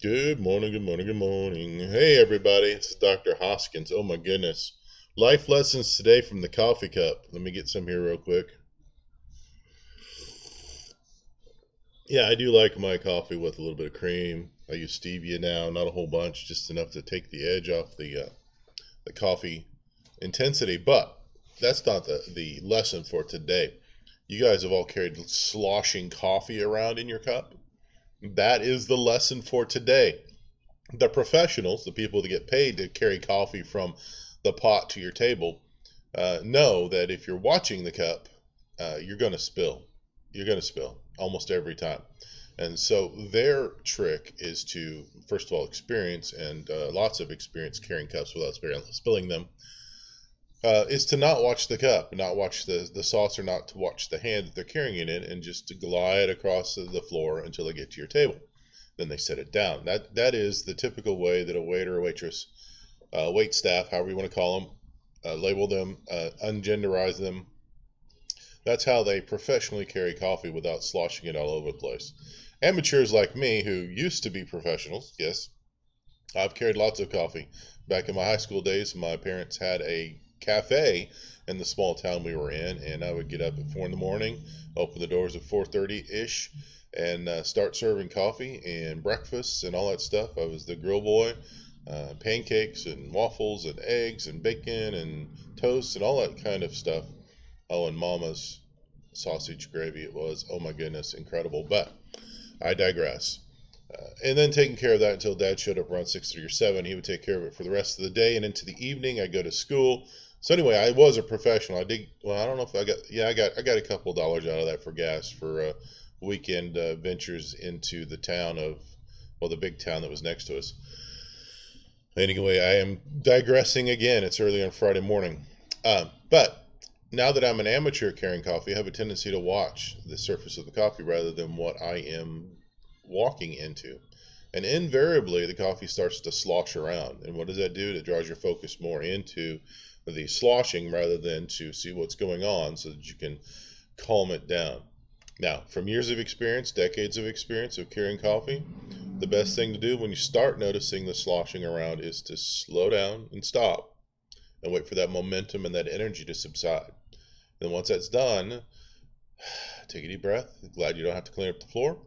Good morning, good morning, good morning. Hey, everybody, it's Dr. Hoskins. Oh, my goodness. Life lessons today from the coffee cup. Let me get some here real quick. Yeah, I do like my coffee with a little bit of cream. I use stevia now, not a whole bunch, just enough to take the edge off the coffee intensity. But that's not the lesson for today. You guys have all carried sloshing coffee around in your cup. That is the lesson for today. The professionals, the people that get paid to carry coffee from the pot to your table, know that if you're watching the cup, you're going to spill. You're going to spill almost every time. And so their trick is to, first of all, experience and lots of experience carrying cups without spilling them, is to not watch the cup, not watch the saucer, not to watch the hand that they're carrying it in, and just to glide across the floor until they get to your table. Then they set it down. That is the typical way that a waiter or waitress, wait staff, however you want to call them, label them, ungenderize them. That's how they professionally carry coffee without sloshing it all over the place. Amateurs like me, who used to be professionals, yes, I've carried lots of coffee. Back in my high school days, my parents had a cafe in the small town we were in, and I would get up at 4 in the morning, open the doors at 4:30 ish, and start serving coffee and breakfast and all that stuff. I was the grill boy, pancakes and waffles and eggs and bacon and toast and all that kind of stuff. Oh, and Mama's sausage gravy it was. Oh my goodness, incredible. But I digress. And then taking care of that until Dad showed up around 6:30 or 7. He would take care of it for the rest of the day and into the evening. I'd go to school. So anyway, I was a professional. I did well. I don't know if I got. Yeah, I got a couple dollars out of that for gas for weekend ventures into the town of, well, the big town that was next to us. Anyway, I am digressing again. It's early on Friday morning. But now that I'm an amateur carrying coffee, I have a tendency to watch the surface of the coffee rather than what I am walking into. And invariably, the coffee starts to slosh around. And what does that do? It draws your focus more into the sloshing rather than to see what's going on so that you can calm it down. Now, from years of experience, decades of experience of carrying coffee, the best thing to do when you start noticing the sloshing around is to slow down and stop and wait for that momentum and that energy to subside. Then once that's done, take a deep breath. Glad you don't have to clean up the floor.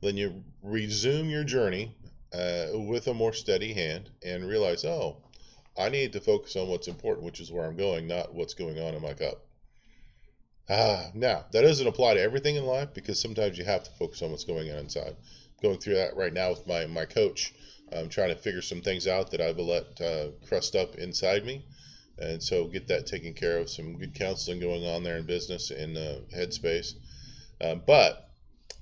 Then you resume your journey with a more steady hand and realize, oh, I need to focus on what's important, which is where I'm going, not what's going on in my cup. Now, that doesn't apply to everything in life because sometimes you have to focus on what's going on inside. I'm going through that right now with my coach. I'm trying to figure some things out that I've let crust up inside me. And so get that taken care of. Some good counseling going on there in business and headspace. But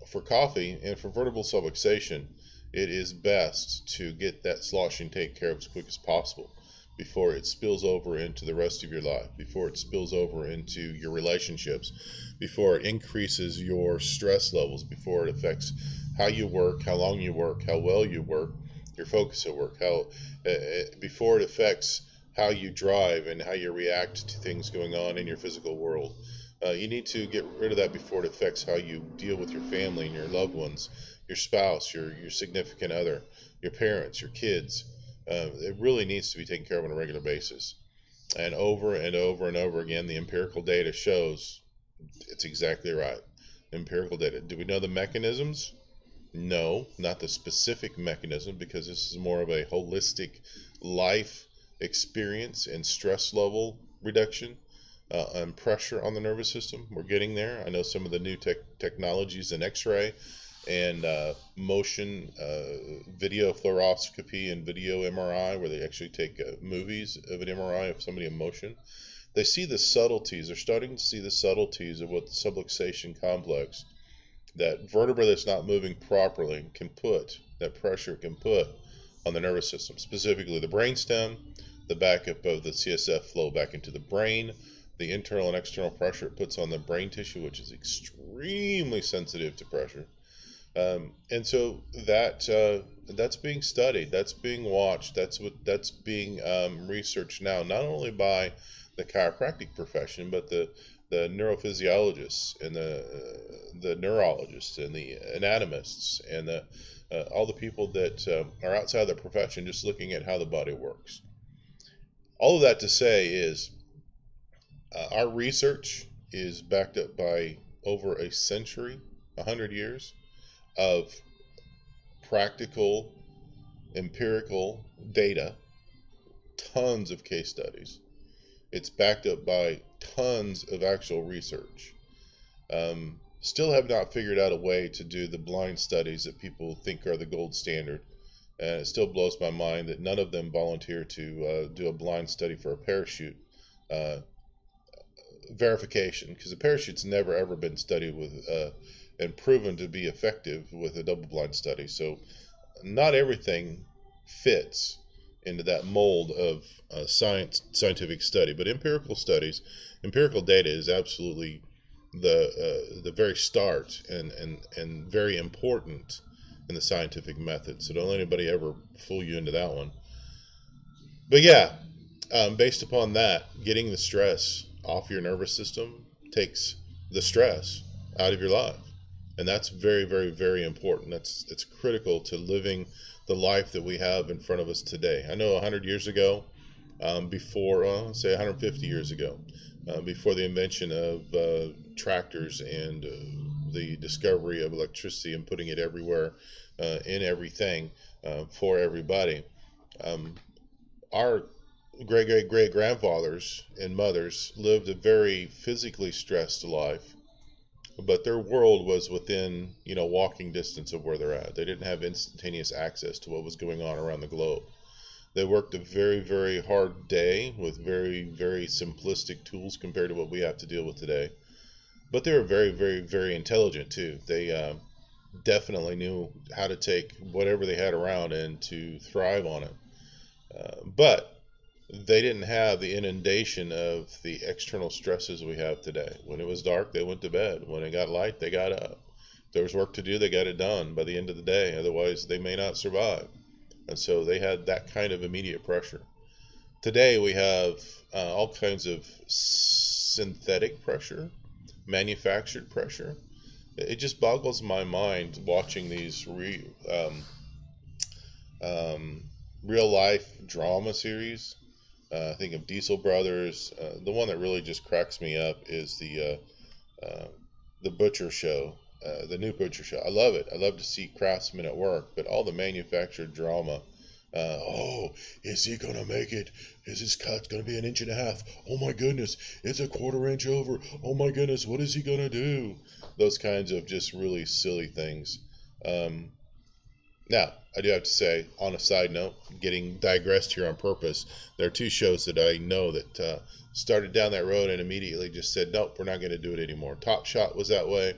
for coffee and for vertebral subluxation, it is best to get that sloshing taken care of as quick as possible before it spills over into the rest of your life, before it spills over into your relationships, before it increases your stress levels, before it affects how you work, how long you work, how well you work, your focus at work, before it affects how you drive and how you react to things going on in your physical world. You need to get rid of that before it affects how you deal with your family and your loved ones, your spouse, your significant other, your parents, your kids. It really needs to be taken care of on a regular basis. And over and over and over again, the empirical data shows it's exactly right. Empirical data. Do we know the mechanisms? No, not the specific mechanism because this is more of a holistic life experience and stress level reduction and pressure on the nervous system. We're getting there. I know some of the new technologies in X-ray and motion video fluoroscopy and video MRI, where they actually take movies of an MRI of somebody in motion. They see the subtleties. They're starting to see the subtleties of what the subluxation complex, that vertebra that's not moving properly, can put, that pressure can put on the nervous system, specifically the brainstem, the backup of the CSF flow back into the brain, the internal and external pressure it puts on the brain tissue, which is extremely sensitive to pressure. And so that's being studied, that's being watched, that's being researched now, not only by the chiropractic profession, but the neurophysiologists and the neurologists and the anatomists and the all the people that are outside the profession, just looking at how the body works. All of that to say is our research is backed up by over a century, 100 years of practical, empirical data, tons of case studies. It's backed up by tons of actual research. Still have not figured out a way to do the blind studies that people think are the gold standard. And it still blows my mind that none of them volunteer to do a blind study for a parachute verification, because a parachute's never ever been studied with and proven to be effective with a double-blind study. So not everything fits into that mold of scientific study, but empirical studies, empirical data is absolutely the very start and very important in the scientific method. So don't let anybody ever fool you into that one. But yeah, based upon that, getting the stress off your nervous system takes the stress out of your life. And that's very, very, very important. It's critical to living the life that we have in front of us today. I know 100 years ago, before, say 150 years ago, before the invention of tractors and the discovery of electricity and putting it everywhere, in everything, for everybody, our great great great grandfathers and mothers lived a very physically stressed life, but their world was within, walking distance of where they're at. They didn't have instantaneous access to what was going on around the globe. They worked a very, very hard day with very, very simplistic tools compared to what we have to deal with today. But they were very, very, very intelligent too. They definitely knew how to take whatever they had around and to thrive on it. But they didn't have the inundation of the external stresses we have today. When it was dark, they went to bed. When it got light, they got up. If there was work to do, they got it done by the end of the day. Otherwise, they may not survive. And so they had that kind of immediate pressure. Today, we have all kinds of synthetic pressure, manufactured pressure. It just boggles my mind watching these real life drama series. Think of Diesel Brothers. The one that really just cracks me up is the Butcher Show, the new Butcher Show. I love it. I love to see craftsmen at work, but all the manufactured drama. Oh, is he gonna make it? Is his cut gonna be 1.5 inches? Oh my goodness, it's a 1/4 inch over. Oh my goodness, what is he gonna do? Those kinds of just really silly things. Now, I do have to say, on a side note, getting digressed here on purpose, there are 2 shows that I know that started down that road and immediately just said, nope, we're not going to do it anymore. Top Shot was that way.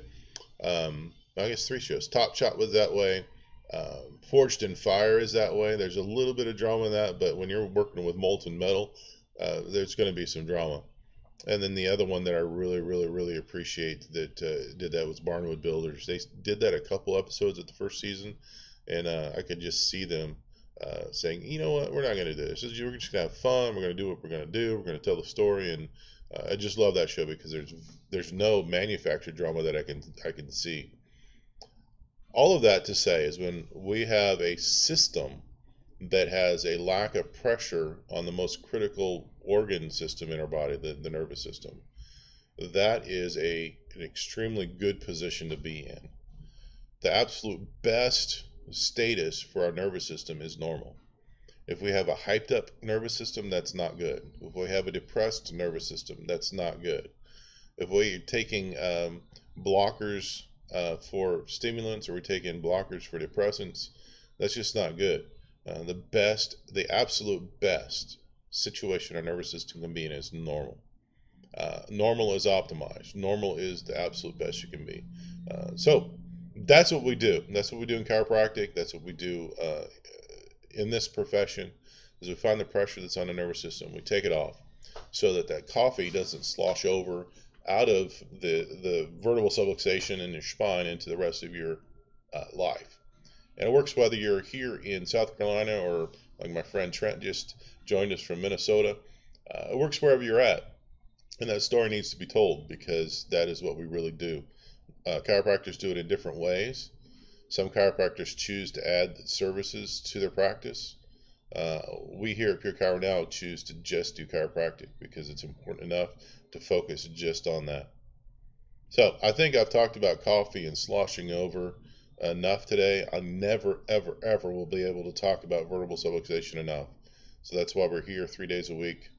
I guess 3 shows. Top Shot was that way. Forged in Fire is that way. There's a little bit of drama in that, but when you're working with molten metal, there's going to be some drama. And then the other one that I really, really, really appreciate that did that was Barnwood Builders. They did that a couple episodes of the first season. And I could just see them saying, you know what, we're not going to do this. We're just going to have fun. We're going to do what we're going to do. We're going to tell the story. And I just love that show because there's no manufactured drama that I can see. All of that to say is when we have a system that has a lack of pressure on the most critical organ system in our body, the nervous system, that is an extremely good position to be in. The absolute best status for our nervous system is normal. If we have a hyped up nervous system, that's not good. If we have a depressed nervous system, that's not good. If we're taking blockers for stimulants or we're taking blockers for depressants, that's just not good. The absolute best situation our nervous system can be in is normal. Normal is optimized. Normal is the absolute best you can be. So that's what we do. That's what we do in chiropractic. That's what we do in this profession. Is we find the pressure that's on the nervous system, we take it off, so that coffee doesn't slosh over out of the vertebral subluxation in your spine into the rest of your life. And it works whether you're here in South Carolina or like my friend Trent just joined us from Minnesota. It works wherever you're at. And that story needs to be told because that is what we really do. Chiropractors do it in different ways. Some chiropractors choose to add services to their practice. We here at Pure Chiro Now choose to just do chiropractic because it's important enough to focus just on that. So I think I've talked about coffee and sloshing over enough today. I never, ever, ever will be able to talk about vertebral subluxation enough. So that's why we're here 3 days a week,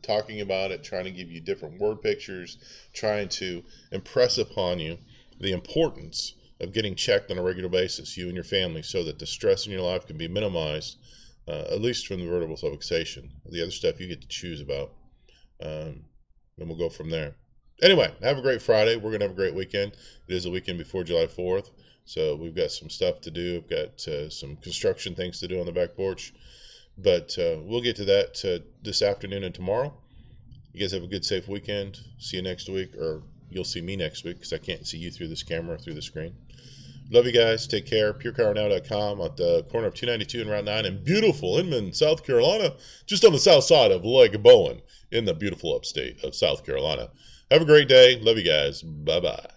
talking about it, trying to give you different word pictures, trying to impress upon you the importance of getting checked on a regular basis, you and your family, so that the stress in your life can be minimized, at least from the vertebral subluxation. The other stuff you get to choose about. And we'll go from there. Anyway, have a great Friday. We're going to have a great weekend. It is the weekend before July 4th, so we've got some stuff to do. We've got some construction things to do on the back porch. But we'll get to that this afternoon and tomorrow. You guys have a good, safe weekend. See you next week, or you'll see me next week because I can't see you through this camera, through the screen. Love you guys. Take care. PureChiroNow.com at the corner of 292 and Route 9 in beautiful Inman, South Carolina, just on the south side of Lake Bowen in the beautiful upstate of South Carolina. Have a great day. Love you guys. Bye-bye.